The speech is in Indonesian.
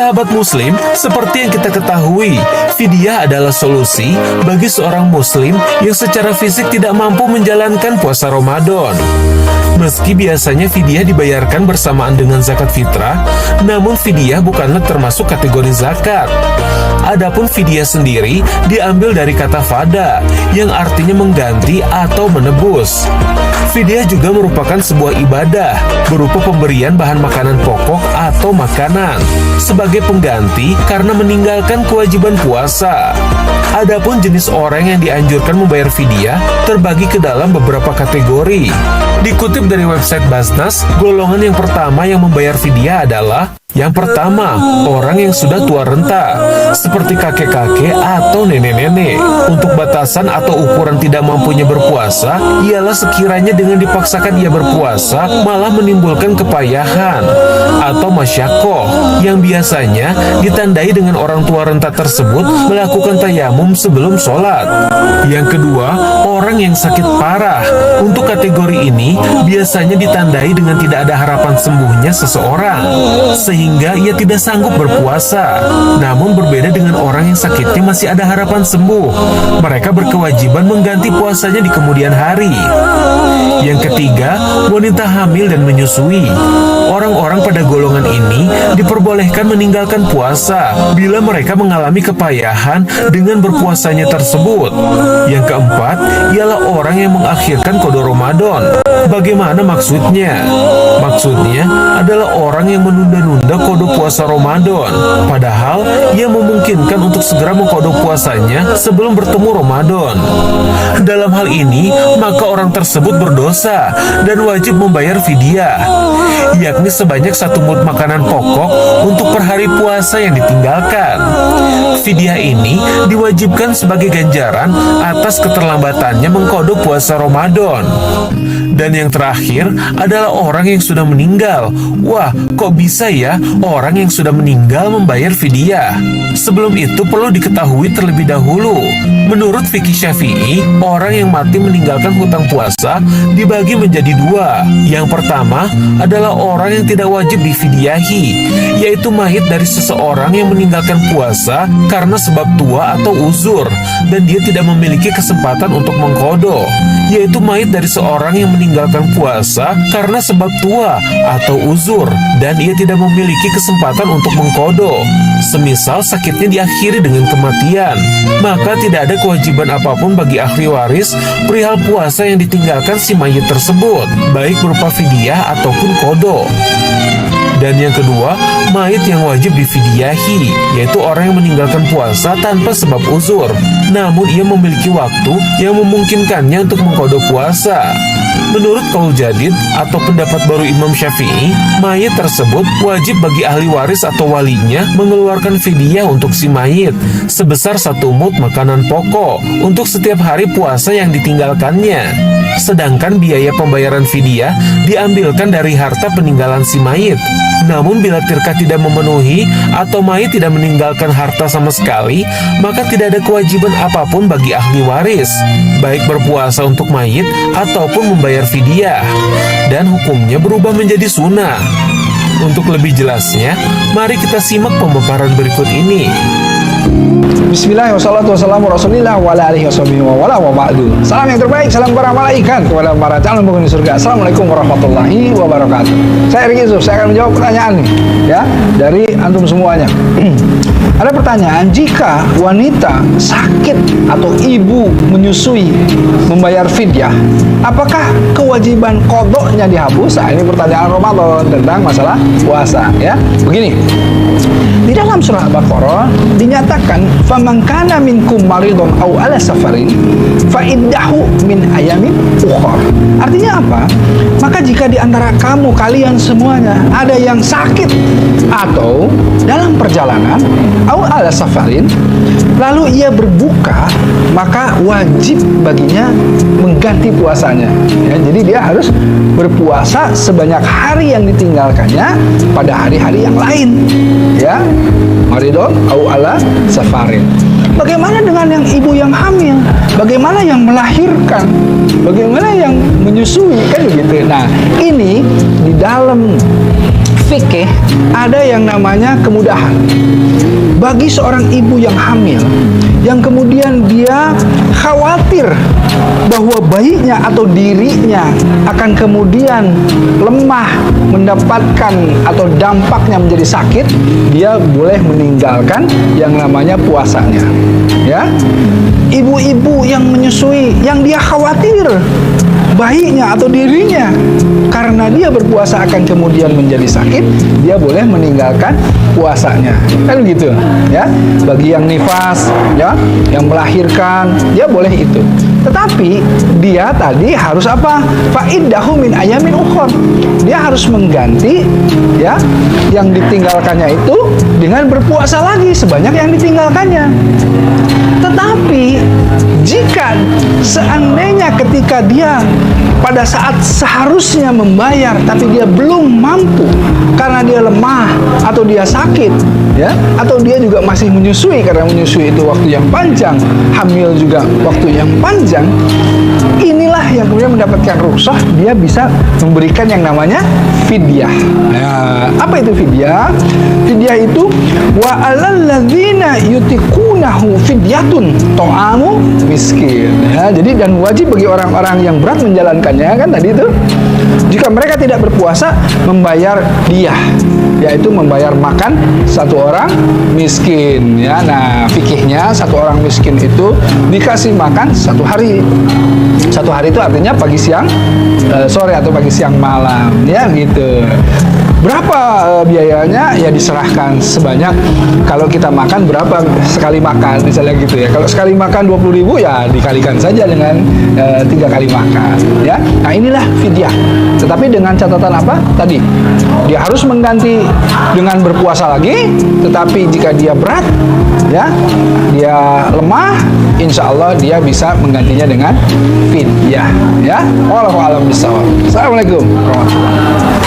Sahabat Muslim, seperti yang kita ketahui, fidyah adalah solusi bagi seorang Muslim yang secara fisik tidak mampu menjalankan puasa Ramadan. Meski biasanya fidyah dibayarkan bersamaan dengan zakat fitrah, namun fidyah bukanlah termasuk kategori zakat. Adapun fidyah sendiri diambil dari kata fada, yang artinya mengganti atau menebus. Fidyah juga merupakan sebuah ibadah berupa pemberian bahan makanan pokok atau makanan sebagai pengganti karena meninggalkan kewajiban puasa. Adapun jenis orang yang dianjurkan membayar fidyah terbagi ke dalam beberapa kategori. Dikutip dari website Basnas, golongan yang pertama yang membayar fidyah adalah: yang pertama, orang yang sudah tua renta, seperti kakek-kakek atau nenek-nenek. Untuk batasan atau ukuran tidak mampunya berpuasa, ialah sekiranya dengan dipaksakan ia berpuasa, malah menimbulkan kepayahan atau masyakoh, yang biasanya ditandai dengan orang tua renta tersebut melakukan tayamum sebelum sholat. Yang kedua, orang yang sakit parah. Untuk kategori ini, biasanya ditandai dengan tidak ada harapan sembuhnya seseorang, sehingga ia tidak sanggup berpuasa. Namun berbeda dengan orang yang sakitnya masih ada harapan sembuh, mereka berkewajiban mengganti puasanya di kemudian hari. Yang ketiga, wanita hamil dan menyusui. Orang-orang pada golongan ini diperbolehkan meninggalkan puasa bila mereka mengalami kepayahan dengan berpuasanya tersebut. Yang keempat, ialah orang yang mengakhirkan qada Ramadan. Bagaimana maksudnya? Maksudnya adalah orang yang menunda-nunda qada puasa Ramadan, padahal ia memungkinkan untuk segera mengqada puasanya sebelum bertemu Ramadan. Dalam hal ini, maka orang tersebut berdosa dan wajib membayar fidyah, yakni sebanyak 1 mud makanan pokok untuk per hari puasa yang ditinggalkan. Fidyah ini diwajibkan sebagai ganjaran atas keterlambatannya mengqada puasa Ramadan. Dan yang terakhir adalah orang yang sudah meninggal. Wah, kok bisa ya orang yang sudah meninggal membayar fidyah? Sebelum itu perlu diketahui terlebih dahulu, menurut fikih Syafi'i, orang yang mati meninggalkan hutang puasa dibagi menjadi 2. Yang pertama adalah orang yang tidak wajib difidyahi, yaitu mayit dari seseorang yang meninggalkan puasa karena sebab tua atau uzur, dan dia tidak memiliki kesempatan untuk mengqada, yaitu mayit dari seorang yang meninggalkan puasa karena sebab tua atau uzur, dan ia tidak memiliki kesempatan untuk mengqada, semisal sakitnya diakhiri dengan kematian. Maka tidak ada kewajiban apapun bagi ahli waris perihal puasa yang ditinggalkan si mayit tersebut, baik berupa fidyah ataupun qada. Dan yang kedua, mayit yang wajib difidyahi, yaitu orang yang meninggalkan puasa tanpa sebab uzur, namun ia memiliki waktu yang memungkinkannya untuk mengqada puasa. Menurut qaul jadid atau pendapat baru Imam Syafi'i, mayit tersebut wajib bagi ahli waris atau walinya mengeluarkan fidyah untuk si mayit sebesar 1 mud makanan pokok untuk setiap hari puasa yang ditinggalkannya. Sedangkan biaya pembayaran fidyah diambilkan dari harta peninggalan si mayit. Namun bila tirkah tidak memenuhi atau mayit tidak meninggalkan harta sama sekali, maka tidak ada kewajiban apapun bagi ahli waris, baik berpuasa untuk mayit ataupun membayar fidyah, dan hukumnya berubah menjadi sunnah. Untuk lebih jelasnya, mari kita simak pemaparan berikut ini. Bismillah, wassalatu wassalamu rasulillah wa ala alihi wa ba'du. Salam yang terbaik, salam para malaikat kepada para calon penghuni surga. Assalamualaikum warahmatullahi wabarakatuh. Saya Erik Yusuf, saya akan menjawab pertanyaan nih, ya, dari antum semuanya. Ada pertanyaan, jika wanita sakit atau ibu menyusui membayar fidyah, apakah kewajiban qadanya dihapus? Nah, ini pertanyaan Ramadan tentang masalah puasa, ya. Begini, di dalam surah Al-Baqarah dinyatakan, faman kana minkum maridun aw ala safarin fa iddahu min ayamin ukhra. Artinya apa? Maka jika di antara kalian semuanya ada yang sakit atau dalam perjalanan aw ala safarin, lalu ia berbuka, maka wajib baginya mengganti puasanya, ya. Jadi dia harus berpuasa sebanyak hari yang ditinggalkannya pada hari-hari yang lain, ya. Maridon au ala safarin. Bagaimana dengan yang ibu yang hamil? Bagaimana yang melahirkan? Bagaimana yang menyusui? Kan begitu. Nah, ini di dalam fikih ada yang namanya kemudahan. Bagi seorang ibu yang hamil, yang kemudian dia khawatir bahwa bayinya atau dirinya akan kemudian lemah, mendapatkan atau dampaknya menjadi sakit, dia boleh meninggalkan yang namanya puasanya. Ya, ibu-ibu yang menyusui, yang dia khawatir bayinya atau dirinya karena dia berpuasa akan kemudian menjadi sakit, dia boleh meninggalkan puasanya, kan gitu ya. Bagi yang nifas, ya, yang melahirkan, dia boleh itu. Tetapi dia tadi harus apa? Fa'iddahu min ayamin ukhor. Dia harus mengganti ya yang ditinggalkannya itu dengan berpuasa lagi sebanyak yang ditinggalkannya. Tetapi jika seandainya ketika dia pada saat seharusnya membayar tapi dia belum mampu karena dia lemah atau dia sakit, ya, atau dia juga masih menyusui karena menyusui itu waktu yang panjang, hamil juga waktu yang panjang, inilah yang kemudian mendapatkan rukhsah, dia bisa memberikan yang namanya fidyah. Nah, apa itu fidyah? Fidyah itu wa alal ladzina yutiqunahu fidyatun ta'amu miskin. Ya, jadi dan wajib bagi orang-orang yang berat menjalankannya, kan tadi itu, jika mereka tidak berpuasa, membayar diyah, yaitu membayar makan satu orang miskin. Ya, nah fikihnya satu orang miskin itu dikasih makan satu hari. Satu hari itu artinya pagi, siang, sore atau pagi, siang, malam, ya gitu. Berapa biayanya? Ya diserahkan sebanyak, kalau kita makan berapa sekali makan, misalnya gitu ya. Kalau sekali makan 20.000 ya dikalikan saja dengan 3 kali makan, ya. Nah inilah fidyah. Tetapi dengan catatan apa? Tadi dia harus mengganti dengan berpuasa lagi. Tetapi jika dia berat, ya, dia lemah, insya Allah dia bisa menggantinya dengan fidyah, ya. Wallahu a'lam bishawab. Assalamualaikum warahmatullahi wabarakatuh.